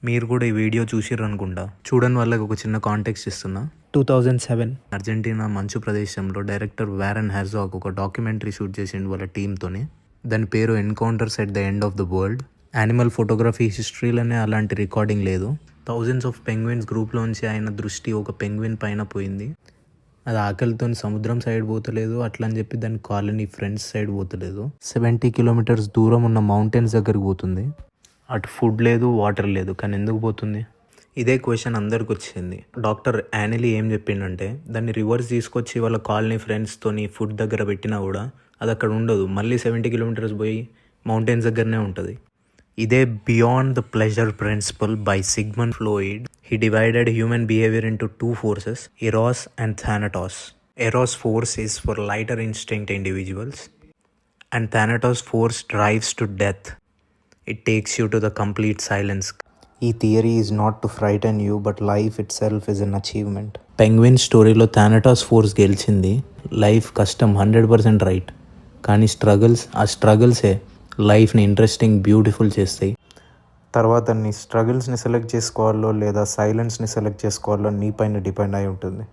మీరు కూడా ఈ వీడియో చూసిర్రు అనుకుంటా. చూడని వాళ్ళకి ఒక చిన్న కాంటెక్స్ట్ ఇస్తున్నా. 2007 అర్జెంటీనా మంచు ప్రదేశంలో డైరెక్టర్ వారెన్ హెర్జాగ్ ఒక డాక్యుమెంటరీ షూట్ చేసిండు వాళ్ళ టీంతోనే. దాని పేరు encounters at the end of the world. Animal photography హిస్టరీలోనే అలాంటి రికార్డింగ్ లేదు. థౌజండ్స్ ఆఫ్ పెంగ్విన్స్ గ్రూప్లోంచి ఆయన దృష్టి ఒక పెంగ్విన్ పైన పోయింది. అది ఆకలితో సముద్రం సైడ్ పోతలేదు, అట్లా అని చెప్పి దాని కాలనీ ఫ్రెండ్స్ సైడ్ పోతలేదు. 70 కిలోమీటర్స్ దూరం ఉన్న మౌంటైన్స్ దగ్గరికి పోతుంది. అటు ఫుడ్ లేదు, వాటర్ లేదు, కానీ ఎందుకు పోతుంది? ఇదే క్వశ్చన్ అందరికి వచ్చింది. డాక్టర్ యానిలీ ఏం చెప్పిండంటే, దాన్ని రివర్స్ తీసుకొచ్చి వాళ్ళ కాలనీ ఫ్రెండ్స్తోని ఫుడ్ దగ్గర పెట్టినా కూడా అది అక్కడ ఉండదు, మళ్ళీ 70 కిలోమీటర్స్ పోయి మౌంటైన్స్ దగ్గరనే ఉంటుంది. ఇదే beyond the pleasure principle by Sigmund Freud. He divided human behaviour into 2 forces, Eros and Thanatos. Eros force is for lighter instinct individuals and Thanatos force drives to death. It takes you to the complete silence. ఈ theory is not to frighten you, but life itself is an achievement. Penguin స్టోరీలో Thanatos force గెలిచింది. Life కష్టం 100% right, కానీ ఆ స్ట్రగుల్సే లైఫ్ని interesting, beautiful చేస్తాయి. తర్వాత నీ స్ట్రగుల్స్ని సెలెక్ట్ చేసుకోవాలో లేదా సైలెన్స్ని సెలెక్ట్ చేసుకోవాలో నీ పైన డిపెండ్ అయి ఉంటుంది.